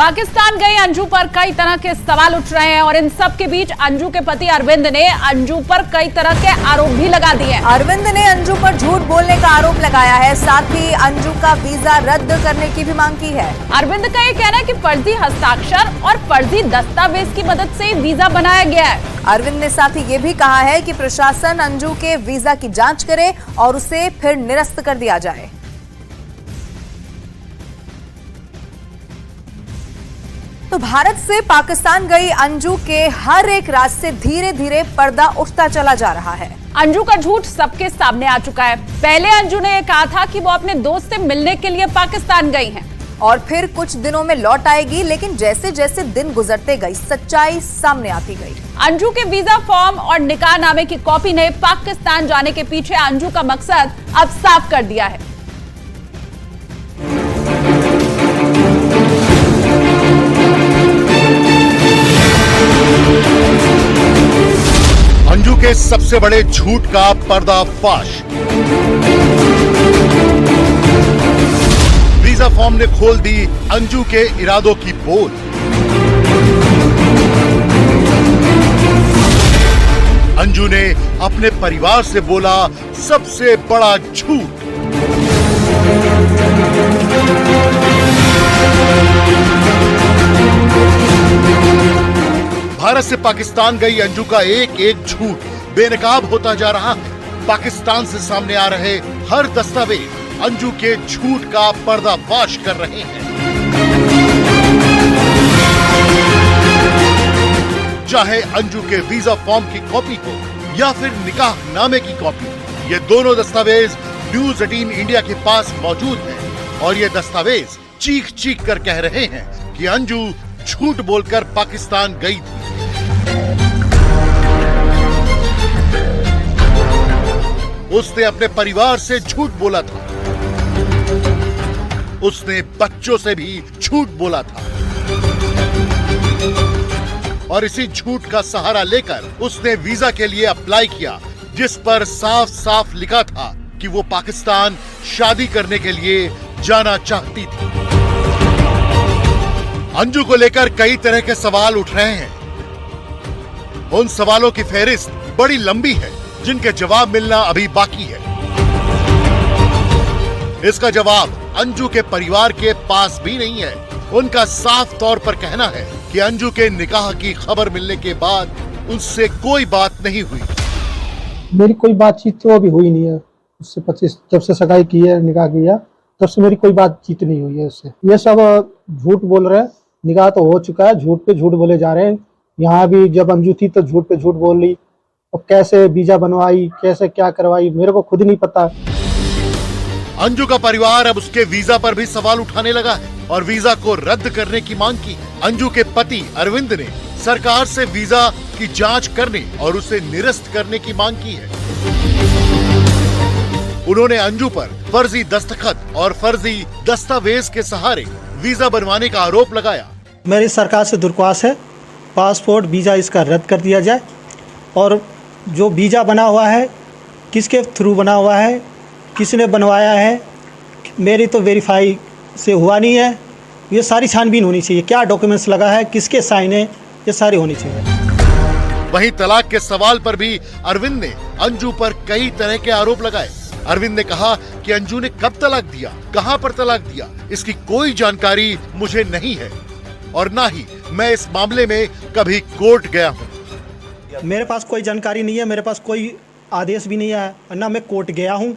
पाकिस्तान गई अंजू पर कई तरह के सवाल उठ रहे हैं और इन सब के बीच अंजू के पति अरविंद ने अंजू पर कई तरह के आरोप भी लगा दिए हैं। अरविंद ने अंजू पर झूठ बोलने का आरोप लगाया है, साथ ही अंजू का वीजा रद्द करने की भी मांग की है। अरविंद का ये कहना है कि फर्जी हस्ताक्षर और फर्जी दस्तावेज की मदद से वीजा बनाया गया है। अरविंद ने साथ ही ये भी कहा है कि प्रशासन अंजू के वीजा की जांच करे और उसे फिर निरस्त कर दिया जाए। तो भारत से पाकिस्तान गई अंजू के हर एक राज से धीरे धीरे पर्दा उठता चला जा रहा है। अंजू का झूठ सबके सामने आ चुका है। पहले अंजू ने कहा था कि वो अपने दोस्त से मिलने के लिए पाकिस्तान गई हैं और फिर कुछ दिनों में लौट आएगी, लेकिन जैसे जैसे दिन गुजरते गई सच्चाई सामने आती गई। अंजू के वीजा फॉर्म और निकाह नामे की कॉपी ने पाकिस्तान जाने के पीछे अंजू का मकसद अब साफ कर दिया है। अंजू के सबसे बड़े झूठ का पर्दाफाश। वीजा फॉर्म ने खोल दी अंजू के इरादों की पोल। अंजू ने अपने परिवार से बोला सबसे बड़ा झूठ। भारत से पाकिस्तान गई अंजू का एक एक झूठ बेनकाब होता जा रहा है। पाकिस्तान से सामने आ रहे हर दस्तावेज अंजू के झूठ का पर्दाफाश कर रहे हैं। चाहे अंजू के वीजा फॉर्म की कॉपी हो या फिर निकाह नामे की कॉपी, ये दोनों दस्तावेज न्यूज 18 इंडिया के पास मौजूद हैं और ये दस्तावेज चीख चीख कर कह रहे हैं कि अंजू झूठ बोलकर पाकिस्तान गई थी। उसने अपने परिवार से झूठ बोला था, उसने बच्चों से भी झूठ बोला था और इसी झूठ का सहारा लेकर उसने वीजा के लिए अप्लाई किया, जिस पर साफ साफ लिखा था कि वो पाकिस्तान शादी करने के लिए जाना चाहती थी। अंजू को लेकर कई तरह के सवाल उठ रहे हैं। उन सवालों की फहरिस्त बड़ी लंबी है, जिनके जवाब मिलना अभी बाकी है। इसका जवाब अंजू के परिवार के पास भी नहीं है। उनका साफ तौर पर कहना है कि अंजू के निकाह की खबर मिलने के बाद उससे कोई बात नहीं हुई। मेरी कोई बातचीत तो अभी हुई नहीं है उससे। 25 जब से सगाई की है, निकाह किया, तब से मेरी कोई बातचीत नहीं हुई है उससे। ये सब झूठ बोल रहे हैं। निकाह तो हो चुका है, झूठ पे झूठ बोले जा रहे हैं। यहाँ भी जब अंजू थी तो झूठ पे झूठ बोल ली। और कैसे वीजा बनवाई, कैसे क्या करवाई, मेरे को खुद नहीं पता। अंजू का परिवार अब उसके वीजा पर भी सवाल उठाने लगा है और वीजा को रद्द करने की मांग की। अंजू के पति अरविंद ने सरकार से वीजा की जांच करने और उसे निरस्त करने की मांग की है। उन्होंने अंजू पर फर्जी दस्तखत और फर्जी दस्तावेज के सहारे वीजा बनवाने का आरोप लगाया। मेरी सरकार से दरख्वास्त है, पासपोर्ट वीजा इसका रद्द कर दिया जाए और जो वीजा बना हुआ है किसके थ्रू बना हुआ है, किसने बनवाया है, मेरी तो वेरीफाई से हुआ नहीं है। ये सारी छानबीन होनी चाहिए। क्या डॉक्यूमेंट्स लगा है, किसके साइन है, ये सारी होनी चाहिए। वहीं तलाक के सवाल पर भी अरविंद ने अंजू पर कई तरह के आरोप लगाए। अरविंद ने कहा कि अंजू ने कब तलाक दिया, कहां पर तलाक दिया, इसकी कोई जानकारी मुझे नहीं है और ना ही मैं इस मामले में कभी कोर्ट गया हूं। मेरे पास कोई जानकारी नहीं है, मेरे पास कोई आदेश भी नहीं आया और ना मैं कोर्ट गया हूं।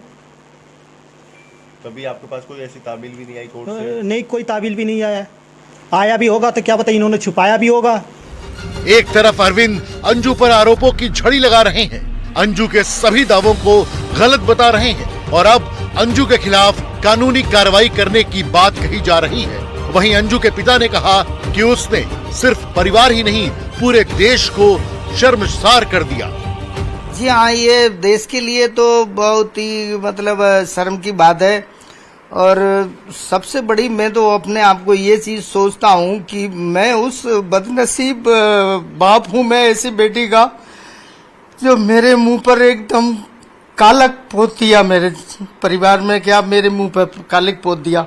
तभी आपके पास कोई ऐसी ताबील भी नहीं आई कोर्ट से? नहीं, कोई ताबील भी नहीं आया भी होगा तो क्या पता इन्होंने छुपाया भी होगा। एक तरफ अरविंद अंजू पर आरोपों की झड़ी लगा रहे हैं, अंजू के सभी दावों को गलत बता रहे हैं और अब अंजू के खिलाफ कानूनी कार्रवाई करने की बात कही जा रही है। वहीं अंजू के पिता ने कहा कि उसने सिर्फ परिवार ही नहीं पूरे देश को शर्मसार कर दिया। जी हाँ, ये देश के लिए तो बहुत ही मतलब शर्म की बात है और सबसे बड़ी मैं तो अपने आप को ये चीज सोचता हूँ कि मैं उस बदनसीब बाप हूँ, मैं ऐसी बेटी का जो मेरे मुंह पर एकदम कालक पोत दिया, मेरे परिवार में क्या मेरे मुंह पर कालक पोत दिया।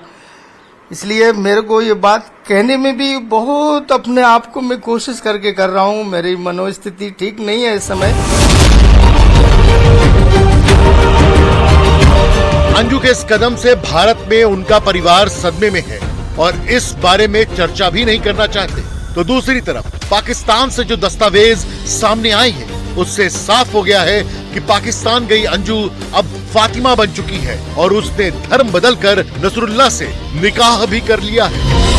इसलिए मेरे को ये बात कहने में भी बहुत अपने आप को मैं कोशिश करके कर रहा हूँ। मेरी मनोस्थिति ठीक नहीं है इस समय। अंजू के इस कदम से भारत में उनका परिवार सदमे में है और इस बारे में चर्चा भी नहीं करना चाहते। तो दूसरी तरफ पाकिस्तान से जो दस्तावेज सामने आए हैं उससे साफ हो गया है कि पाकिस्तान गई अंजू अब फातिमा बन चुकी है और उसने धर्म बदलकर नसरुल्लाह से निकाह भी कर लिया है।